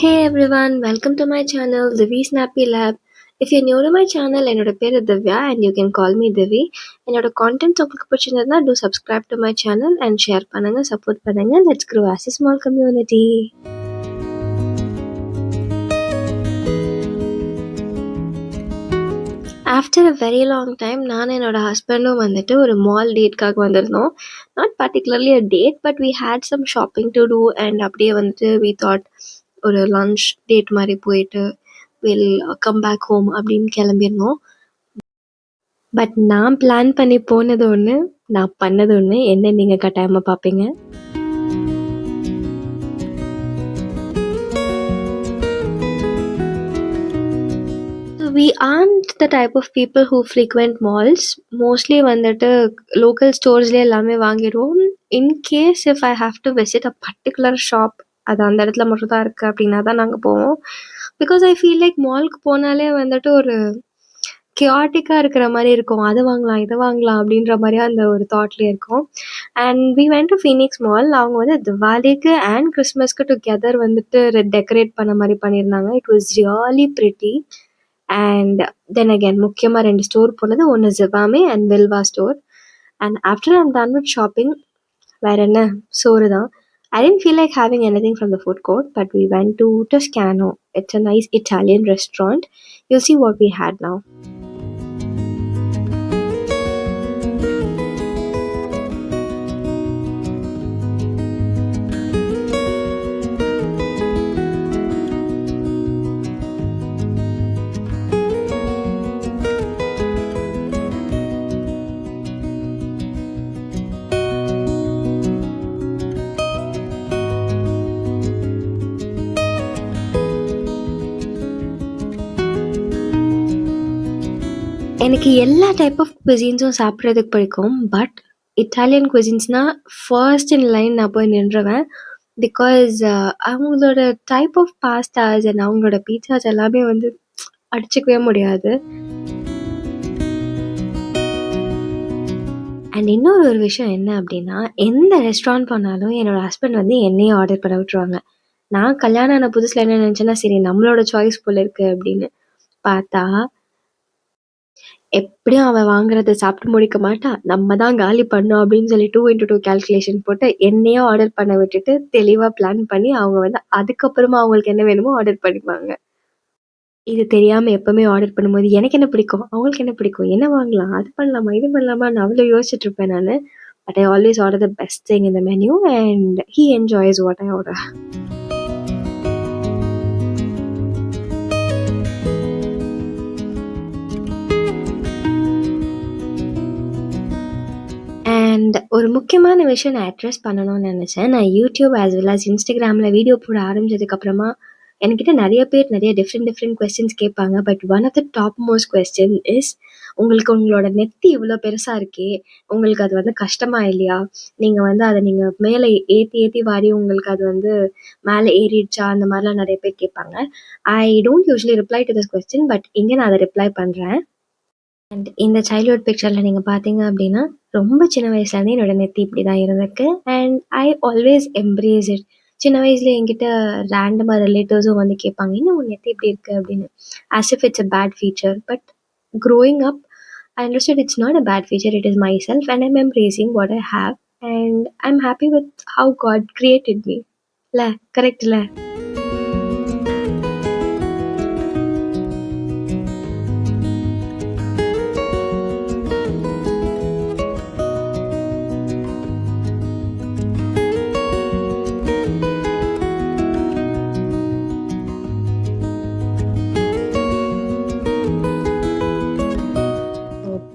Hey everyone, welcome to my channel, Divi Snappy Lab. If you're new to my channel, என்னோட பேரு Divya and you can call me Divi. என்னோட contents உங்களுக்கு பிடிச்சிருந்ததுன்னா do subscribe to my channel and share பண்ணுங்க, support பண்ணுங்க. Let's grow as a small community. After a very long time நான் என்னோட ஹஸ்பண்டும் வந்துட்டு ஒரு மால் டேட்காக வந்திருந்தோம். Not particularly a date, but we had some shopping to do and அப்படியே வந்துட்டு வி தாட் ஒரு லன்ச் டேட் மாதிரி போயிட்டு வில் கம் பேக் ஹோம் அப்படின்னு கிளம்பியிருந்தோம். பட் நான் பிளான் பண்ணி போனது ஒன்று, நான் பண்ணது ஒன்று. என்ன நீங்கள் கட்டாயமாக பார்ப்பீங்க. We aren't the type of people who frequent malls. Mostly வந்துட்டு லோக்கல் ஸ்டோர்ஸ்லேயே எல்லாமே வாங்கிடுவோம். In case if I have to visit a particular shop, அது அந்த இடத்துல மட்டும் தான் இருக்குது அப்படின்னா தான் நாங்கள் போவோம். பிகாஸ் ஐ ஃபீல் லைக் மாலுக்கு போனாலே வந்துட்டு ஒரு கியாட்டிக்காக இருக்கிற மாதிரி இருக்கும். அது வாங்கலாம் இதை வாங்கலாம் அப்படின்ற மாதிரியா அந்த ஒரு தாட்லேயே இருக்கும். And we went to Phoenix mall. அவங்க வந்து திவாலிக்கு அண்ட் கிறிஸ்மஸ்க்கு டுகெதர் வந்துட்டு டெக்கரேட் பண்ண மாதிரி பண்ணியிருந்தாங்க. It was really pretty. And then again முக்கியமாக 2 ஸ்டோர் போனது. ஒன்று Zivame and Vilvah store. And after I'm done with shopping, வேறு என்ன, சோறு தான். I didn't feel like having anything from the food court, but we went to Toscano. It's a nice Italian restaurant. You'll see what we had now. எனக்கு எல்லா type of குவிசின்ஸும் சாப்பிட்றதுக்கு பிடிக்கும். But Italian குவிசின்ஸ்னால் ஃபர்ஸ்ட் இன் லைன் நான் போய் நின்றுவேன். Because அவங்களோட டைப் ஆஃப் பாஸ்தாஸ் அண்ட் அவங்களோட பீட்சாஸ் எல்லாமே வந்து அடிச்சுக்கவே முடியாது. அண்ட் இன்னொரு ஒரு விஷயம் என்ன அப்படின்னா, எந்த ரெஸ்டாரண்ட் போனாலும் என்னோடய ஹஸ்பண்ட் வந்து என்னையே ஆர்டர் பண்ண விட்டுருவாங்க. நான் கல்யாணம் ஆன புதுசில் என்ன நினச்சேன்னா, சரி நம்மளோட சாய்ஸ் போல் இருக்குது அப்படின்னு பார்த்தா, எப்படியும் அவள் வாங்குறத சாப்பிட்டு முடிக்க மாட்டா, நம்ம தான் காலி பண்ணோம் அப்படின்னு சொல்லி 2x2 கால்குலேஷன் போட்டு என்னையும் ஆர்டர் பண்ண விட்டுட்டு தெளிவாக பிளான் பண்ணி அவங்க வந்து அதுக்கப்புறமா அவங்களுக்கு என்ன வேணுமோ ஆர்டர் பண்ணிப்பாங்க. இது தெரியாமல் எப்போவுமே ஆர்டர் பண்ணும்போது எனக்கு என்ன பிடிக்கும், அவங்களுக்கு என்ன பிடிக்கும், என்ன வாங்கலாம், அது பண்ணலாமா, இது பண்ணலாமான்னு அவ்வளோ யோசிச்சுட்டு இருப்பேன் நான். But I always order the best thing in the menu and he enjoys what I order. And ஒரு முக்கியமான விஷயம் நான் அட்ரஸ் பண்ணணும்னு நினச்சேன். நான் யூடியூப் ஆஸ் வெல் ஆஸ் இன்ஸ்டாகிராமில் வீடியோ போட ஆரம்பிச்சதுக்கப்புறமா என்கிட்ட நிறைய பேர் நிறைய டிஃப்ரெண்ட் கொஸ்டின்ஸ் கேட்பாங்க. But one of the top most question is, உங்களுக்கு உங்களோட நெத்தி இவ்வளோ பெருசாக இருக்கே, உங்களுக்கு அது வந்து கஷ்டமாக இல்லையா, நீங்கள் வந்து அதை நீங்கள் மேலே ஏற்றி வாரி உங்களுக்கு அது வந்து மேலே ஏறிடுச்சா, அந்த மாதிரிலாம் நிறைய பேர் கேட்பாங்க. I don't usually reply to this question, but இங்கே நான் அதை ரிப்ளை பண்ணுறேன். அண்ட் இந்த சைல்ட்ஹுட் பிக்சரில் நீங்கள் பார்த்தீங்க அப்படின்னா, ரொம்ப சின்ன வயசுலேருந்தே என்னோட நெத்தி இப்படி தான் இருந்திருக்கு. And I always embrace it. சின்ன வயசில் என்கிட்ட ரேண்டமாக ரிலேட்டிவ்ஸும் வந்து கேட்பாங்க, என்ன உன் நெத்தி இப்படி இருக்குது அப்படின்னு, as if it's a bad feature. But growing up I understood it's not a bad feature, it is myself and I'm embracing what I have and I'm happy with how God created me. La, correct la?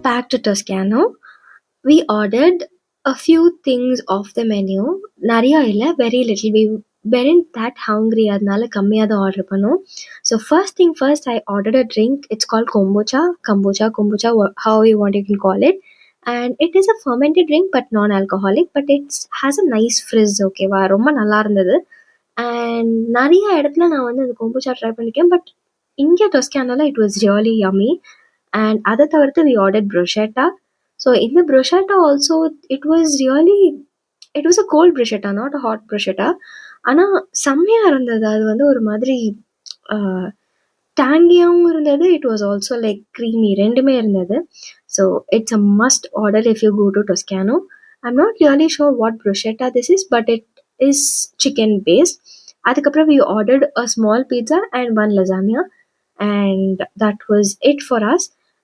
Back to Toscano. We ordered a few things off the menu. நிறையா இல்லை, very little. We weren't that hungry, அதனால கம்மியாக தான் order பண்ணோம். So first thing first, I ordered a drink. It's call kombucha, how you want you can call it. And it is a fermented drink but non-alcoholic, but it has a nice frizz. ஓகேவா, ரொம்ப நல்லா இருந்தது. And நிறைய இடத்துல நான் வந்து அந்த kombucha try பண்ணியிருக்கேன், பட் இங்கே டொஸ்கானோவில் it was really yummy. And அதை தவிர்த்து we ordered bruschetta. So in the bruschetta also, it was a cold bruschetta, not a hot bruschetta. ஆனா செம்மையா இருந்தது. அது வந்து ஒரு மாதிரி அ டேங்கியாவும் இருந்தது. It was also like creamy 2மே இருந்தது. So it's a must order if you go to Toscano. I'm not really sure what bruschetta this is, but it is chicken paste. அதுக்கப்புறம் we ordered a small pizza and 1 lasagna and that was it for us.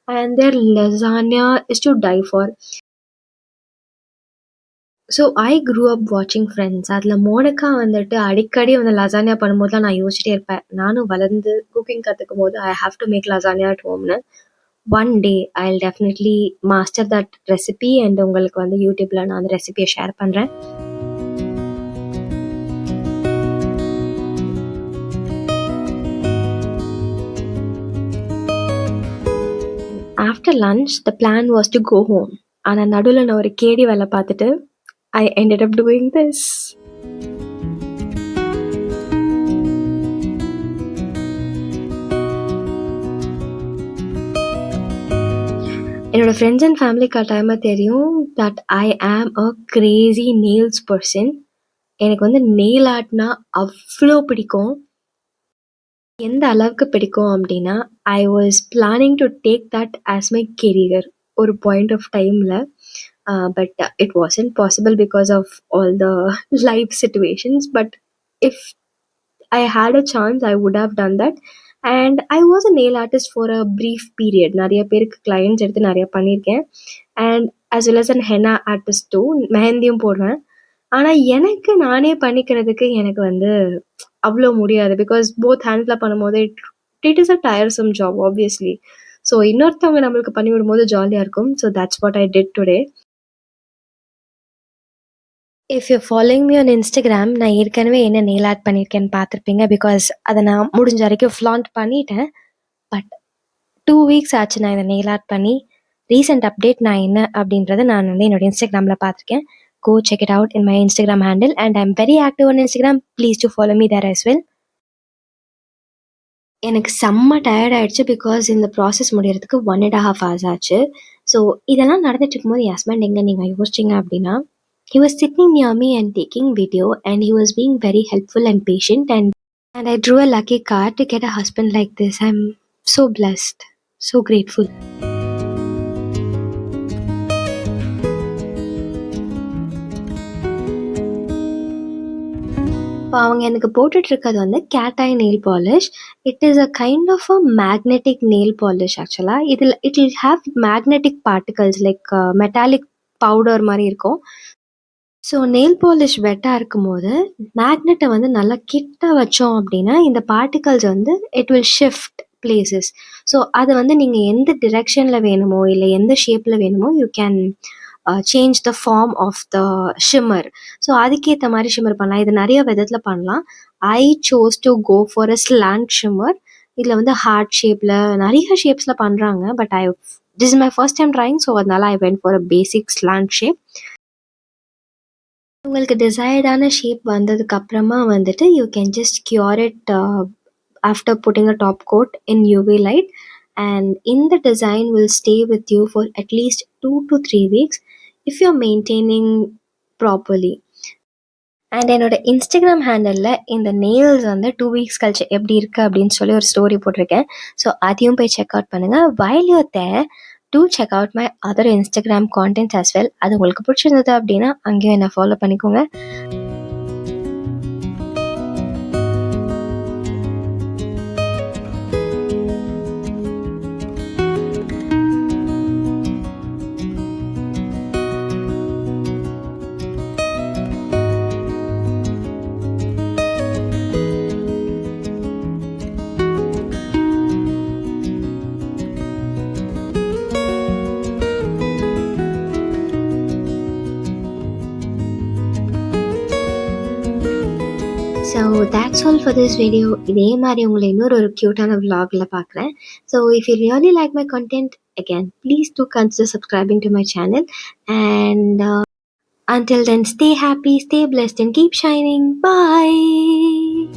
And their lasagna is to die for. So I grew up வாட்சிங் friends. அதில் Monica வந்துட்டு அடிக்கடி வந்து lasagne பண்ணும்போதெல்லாம் நான் யோசிச்சிட்டே இருப்பேன். நானும் வளர்ந்து குக்கிங் கற்றுக்கும்போது I have to make lasagna at ஹோம்னு. One day I will definitely master that recipe and உங்களுக்கு வந்து யூடியூப்பில் நான் அந்த ரெசிபியை ஷேர் பண்ணுறேன். After lunch the plan was to go home. ஆனால் நடுவில் நான் ஒரு கேடி வேலை பார்த்துட்டு I ended up doing this. என்னோட ஃப்ரெண்ட்ஸ் அண்ட் ஃபேமிலி கட்டாயமாக தெரியும் தட் ஐ ஆம் அ கிரேசி நெயில்ஸ் பர்சன். எனக்கு வந்து நெயில் ஆர்ட்னா அவ்வளோ பிடிக்கும். எந்த அளவுக்கு பிடிக்கும் அப்படின்னா I was planning to take that as my career ஒரு பாயிண்ட் ஆஃப் டைமில். But it wasn't possible because of all the life situations. But if I had a chance, I would have done that. And I was a nail artist for a brief period. நிறைய பேருக்கு clients எடுத்து நிறைய பண்ணியிருக்கேன். And as well as an henna artist too. மெஹந்தியும் போடுவேன். ஆனால் எனக்கு நானே பண்ணிக்கிறதுக்கு எனக்கு வந்து அவ்வளோ முடியாது. பிகாஸ் போத் ஹேண்ட்ஸில் பண்ணும்போது it is a tiresome job obviously. So இன்னொருத்தவங்க நம்மளுக்கு பண்ணி விடும்போது ஜாலியாக இருக்கும். So that's what I did today. If you following me on Instagram, நான் ஏற்கனவே என்ன நெயில் ஆர்ட் பண்ணியிருக்கேன்னு பார்த்துருப்பீங்க. பிகாஸ் அதை நான் முடிஞ்ச வரைக்கும் ஃப்ளாண்ட் பண்ணிட்டேன். பட் 2 வீக்ஸ் ஆச்சு நான் இதை நெயில் ஆர்ட் பண்ணி. ரீசெண்ட் அப்டேட் நான் என்ன அப்படின்றத நான் வந்து என்னோட இன்ஸ்டாகிராமில் பார்த்துருக்கேன். Go check it out in my Instagram handle and I am very active on Instagram. Please to follow me there as well. எனக்கு செம்ம டயர்ட் ஆயிடுச்சு. பிகாஸ் இந்த ப்ராசஸ் முடியறதுக்கு 1.5 hours ஆச்சு. ஸோ இதெல்லாம் நடந்துட்டு இருக்கும்போது என் ஹஸ்பண்ட் எங்கே நீங்கள் யோசிச்சிங்க அப்படின்னா, he was sitting near me and taking video and he was being very helpful and patient and I drew a lucky card to get a husband like this. I'm so blessed, so grateful. இப்போ அவங்க எனக்கு போட்டுட்டு இருக்கிறது வந்து cat eye nail polish. It is a kind of a magnetic nail polish. ஆக்சுவலாக it will have magnetic particles like metallic powder மாதிரி இருக்கும். So nail polish வெட்டாக இருக்கும்போது மேக்னெட்டை வந்து நல்லா கிட்ட வச்சோம் அப்படின்னா இந்த பார்ட்டிகல்ஸ் வந்து it will shift places. So அதை வந்து நீங்கள் எந்த டிரெக்ஷனில் வேணுமோ இல்லை எந்த ஷேப்பில் வேணுமோ you can change the form of the shimmer. So அதுக்கேற்ற மாதிரி ஷிம்மர் பண்ணலாம். இது நிறைய விதத்தில் பண்ணலாம். I chose to go for a slant shimmer. இதில் வந்து ஹார்ட் ஷேப்பில் நிறைய ஷேப்ஸில் பண்ணுறாங்க. But this is my first time trying. So அதனால I went for a basic slant shape. உங்களுக்கு டிசைர்டான ஷேப் வந்ததுக்கு அப்புறமா வந்துட்டு you can just cure it after putting a top coat in UV light and in the design will stay with you for at least 2 to 3 weeks if you're maintaining properly. And என்னோட Instagram ஹேண்டலில் இந்த nails வந்து 2 weeks கழிச்சு எப்படி இருக்குது அப்படின்னு சொல்லி ஒரு story போட்டிருக்கேன். ஸோ அதையும் போய் செக் அவுட் பண்ணுங்கள். while you're there do check out my other Instagram contents as well. அது உங்களுக்கு பிடிச்சிருந்தது அப்படின்னா அங்கேயும் என்னை ஃபாலோ பண்ணிக்கோங்க. So that's all for this video. இதே மாதிரி உங்களை இன்னொரு க்யூட்டான vlogல பார்க்குறேன். So if you really like my content, again please do consider subscribing to my channel and until then stay happy, stay blessed and keep shining. Bye.